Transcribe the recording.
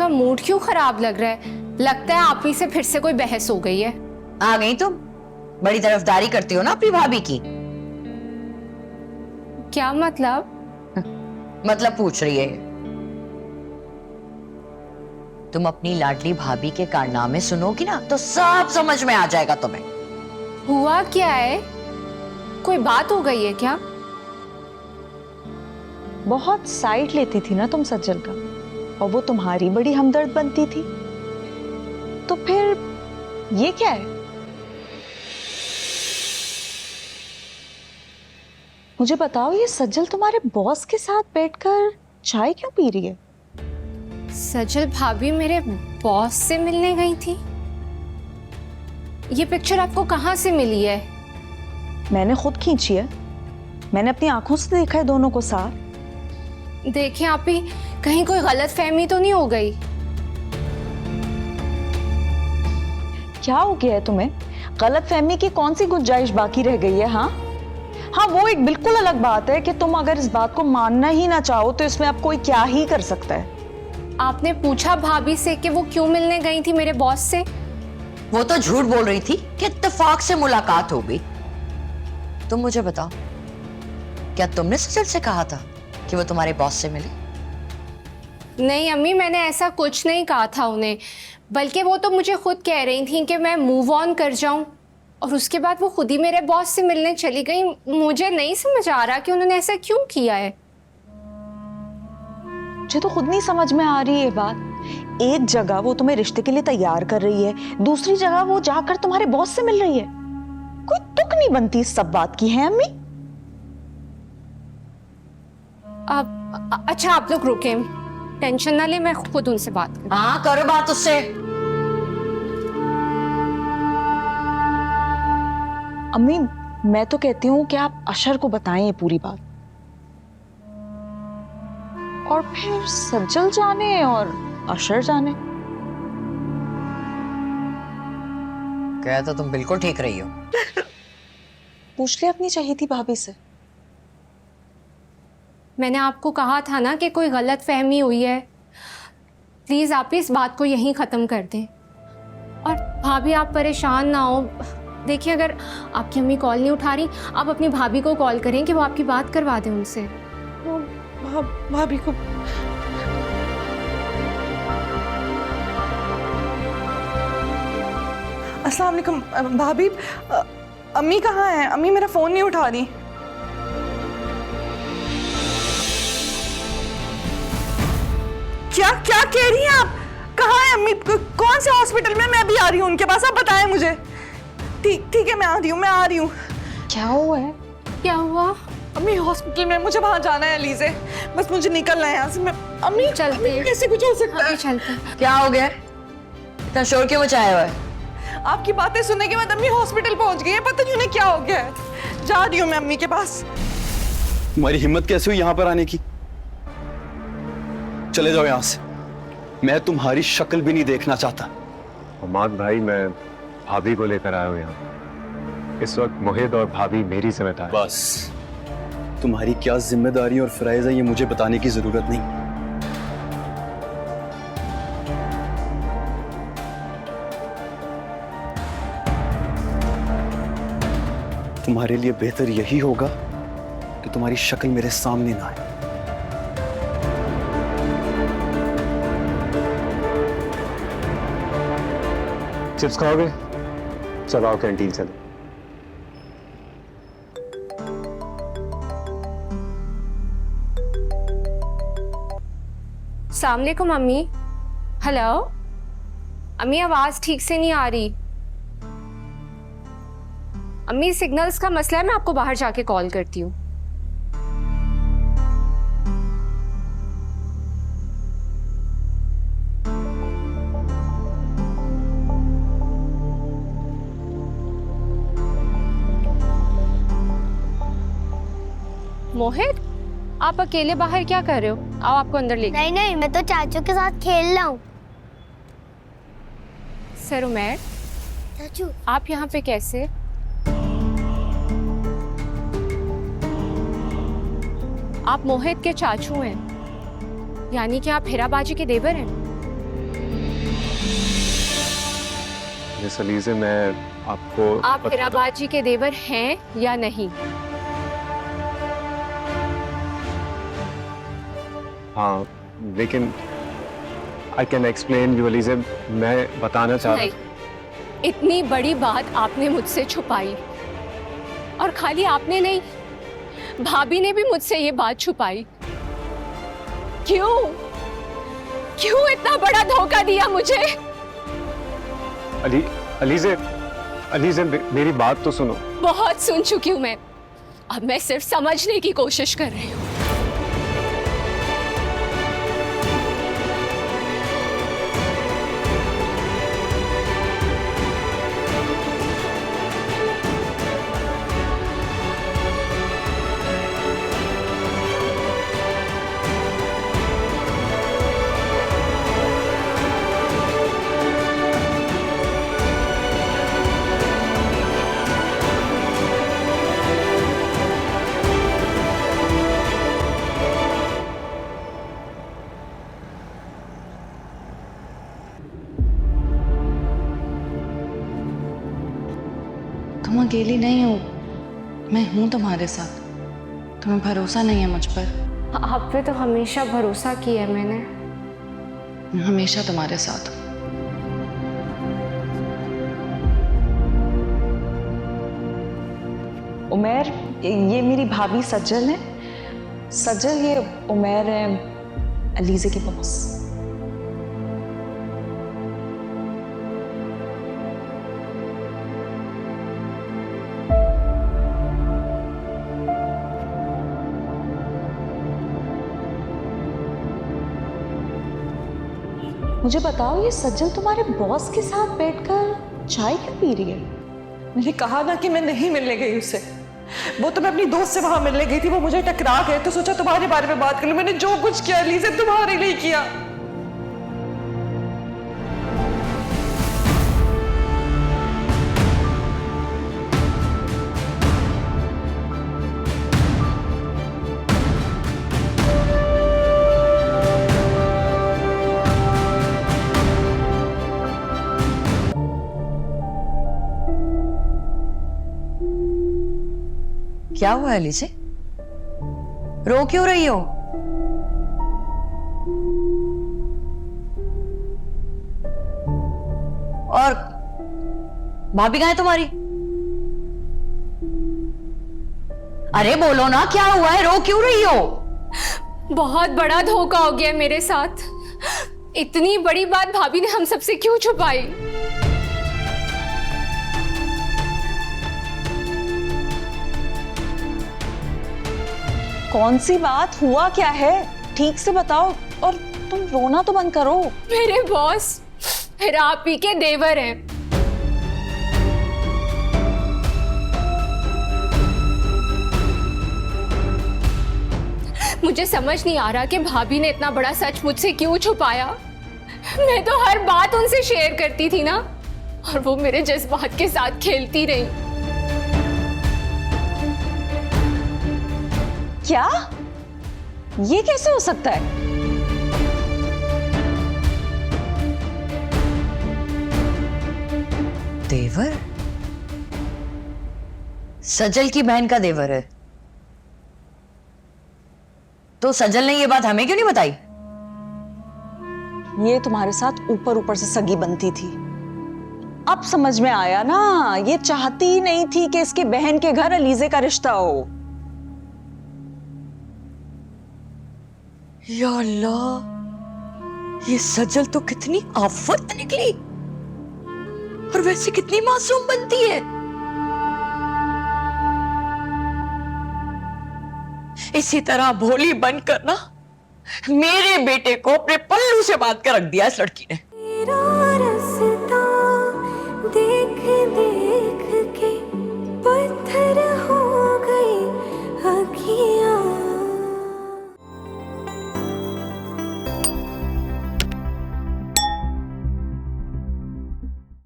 आपका मूड क्यों खराब लग रहा है? लगता है आप ही से फिर से कोई बहस हो गई है। आ गई तुम? बड़ी तरफदारी करती हो ना अपनी भाभी की। क्या मतलब? मतलब पूछ रही है। तुम अपनी लाडली भाभी के कारनामे सुनोगी ना तो सब समझ में आ जाएगा तुम्हें। हुआ क्या है? कोई बात हो गई है क्या? बहुत साइड लेती थी ना तुम सज्जल का, और वो तुम्हारी बड़ी हमदर्द बनती थी, तो फिर ये क्या है? मुझे बताओ, ये सज्जल तुम्हारे बॉस के साथ बैठकर चाय क्यों पी रही है? सजल भाभी मेरे बॉस से मिलने गई थी। ये पिक्चर आपको कहाँ से मिली है? मैंने खुद खींची है, मैंने अपनी आंखों से देखा है दोनों को साथ। देखिए आप ही, कहीं कोई गलत फहमी तो नहीं हो गई? क्या हो गया है तुम्हें? गलत फहमी की कौन सी गुंजाइश बाकी रह गई है? हाँ हाँ, वो एक बिल्कुल अलग बात है कि तुम अगर इस बात को मानना ही ना चाहो तो इसमें अब कोई क्या ही कर सकता है। आपने पूछा भाभी से कि वो क्यों मिलने गई थी मेरे बॉस से? वो तो झूठ बोल रही थी कि इत्तेफाक से मुलाकात हो गई। तुम मुझे बताओ, क्या तुमने सजल से कहा था कि वो तुम्हारे बॉस से मिले? नहीं अम्मी, मैंने ऐसा कुछ नहीं कहा था उन्हें, बल्कि वो तो मुझे खुद कह रही थी कि मैं मूव ऑन कर जाऊं, और उसके बाद वो खुद ही मेरे बॉस से मिलने चली गई। मुझे नहीं समझ आ रहा कि उन्होंने ऐसा क्यों किया है। मुझे तो खुद नहीं समझ में आ रही है बात। एक जगह वो तुम्हें रिश्ते के लिए तैयार कर रही है, दूसरी जगह वो जाकर तुम्हारे बॉस से मिल रही है। कोई तुक नहीं बनती इस सब बात की, है अम्मी? अच्छा आप लोग रुके, टेंशन ना ले, मैं खुद उनसे बात करूं। हाँ करो बात उससे। अम्मी, मैं तो कहती हूँ कि आप अशर को बताएं ये पूरी बात, और फिर सज्जल जाने और अशर जाने। क्या तो तुम बिल्कुल ठीक रही हो। पूछ ले अपनी चाहिए थी भाभी से। मैंने आपको कहा था ना कि कोई गलत फहमी हुई है। प्लीज आप इस बात को यहीं खत्म कर दें। और भाभी आप परेशान ना हो। देखिए, अगर आपकी अम्मी कॉल नहीं उठा रही, आप अपनी भाभी को कॉल करें कि वो आपकी बात करवा दें उनसे। भाभी को अस्सलाम वालेकुम भाभी। अम्मी कहाँ है? अम्मी मेरा फोन नहीं उठा रही। क्या क्या कह रही हैं आप? कहाँ है अम्मी? कौन से हॉस्पिटल में? मैं भी आ रही हूँ उनके पास, आप बताएं मुझे। ठीक है, मैं आ रही हूँ। क्या हुआ है? क्या हुआ? अम्मी हॉस्पिटल में, मुझे वहां जाना है अली से। बस मुझे निकलना है यहाँ से। मैं अम्मी चलते हैं। कैसे कुछ हो सकता है? अभी चलते हैं। क्या हो गया? इतना शोर क्यों मचाया हुआ है? आपकी बातें सुनने के बाद अम्मी हॉस्पिटल पहुंच गई है। पता नहीं उन्हें क्या हो गया है। जा रही हूँ मैं अम्मी के पास। तुम्हारी हिम्मत कैसे हुई यहाँ पर आने की? चले जाओ यहाँ से, मैं तुम्हारी शक्ल भी नहीं देखना चाहता। हमाद भाई, मैं भाभी को लेकर आया हूँ यहाँ। इस वक्त मोहित और भाभी मेरी जिम्मेदारी। बस, तुम्हारी क्या जिम्मेदारी और फराइज है ये मुझे बताने की जरूरत नहीं। तुम्हारे लिए बेहतर यही होगा कि तुम्हारी शक्ल मेरे सामने ना आए। चिप्स खाओगे? चलो आओ कैंटीन चले। अस्सलाम वालेकुम अम्मी। हेलो अम्मी, आवाज ठीक से नहीं आ रही। अम्मी सिग्नल्स का मसला है, मैं आपको बाहर जाके कॉल करती हूँ। मोहित, आप अकेले बाहर क्या कर रहे हो? आओ आपको अंदर ले। नहीं, मैं तो चाचू के साथ खेल रहा हूँ। सर उमैर, चाचू आप यहाँ पे कैसे? आप मोहित के चाचू हैं, यानी कि आप हीराबाजी के देवर हैं। मिस अलीज़े, मैं आपको आप हिराबाजी के देवर हैं या नहीं? हाँ, लेकिन I can explain you Alizeh, मैं बताना चाह रहा नहीं, इतनी बड़ी बात आपने मुझसे छुपाई, और खाली आपने नहीं, भाभी ने भी मुझसे ये बात छुपाई। क्यों क्यों इतना बड़ा धोखा दिया मुझे? अलीज़े, मेरी बात तो सुनो। बहुत सुन चुकी हूं मैं, अब मैं सिर्फ समझने की कोशिश कर रही हूँ। तुम अकेली नहीं हो, मैं हूं तुम्हारे साथ। तुम्हें भरोसा नहीं है मुझ पर? आप पे तो हमेशा भरोसा किया है मैंने। मैं हमेशा तुम्हारे साथ हूं। उमैर, ये मेरी भाभी सज्जल है। सज्जल, ये उमैर है अलीज़े की बॉस। मुझे बताओ, ये सज्जल तुम्हारे बॉस के साथ बैठकर चाय क्यों पी रही है? मैंने कहा ना कि मैं नहीं मिलने गई उससे। वो तो मैं अपनी दोस्त से वहां मिलने गई थी, वो मुझे टकरा गए तो सोचा तुम्हारे बारे में बात कर लूं। मैंने जो कुछ किया अलीज़े तुम्हारे लिए किया। क्या हुआ अलीज़े? रो क्यों रही हो? और भाभी कहाँ है तुम्हारी? अरे बोलो ना, क्या हुआ है? रो क्यों रही हो? बहुत बड़ा धोखा हो गया मेरे साथ। इतनी बड़ी बात भाभी ने हम सबसे क्यों छुपाई? कौन सी बात, हुआ क्या है? ठीक से बताओ, और तुम रोना तो बंद करो। मेरे बॉस हिरापी के देवर हैं। मुझे समझ नहीं आ रहा कि भाभी ने इतना बड़ा सच मुझसे क्यों छुपाया। मैं तो हर बात उनसे शेयर करती थी ना, और वो मेरे जज्बात के साथ खेलती रही। क्या? ये कैसे हो सकता है? देवर? सजल की बहन का देवर है? तो सजल ने ये बात हमें क्यों नहीं बताई? ये तुम्हारे साथ ऊपर ऊपर से सगी बनती थी। अब समझ में आया ना, ये चाहती ही नहीं थी कि इसके बहन के घर अलीज़े का रिश्ता हो। या अल्लाह, ये सजल तो कितनी आफत निकली, और वैसे कितनी मासूम बनती है। इसी तरह भोली बनकर ना मेरे बेटे को अपने पल्लू से बांध कर रख दिया इस लड़की ने।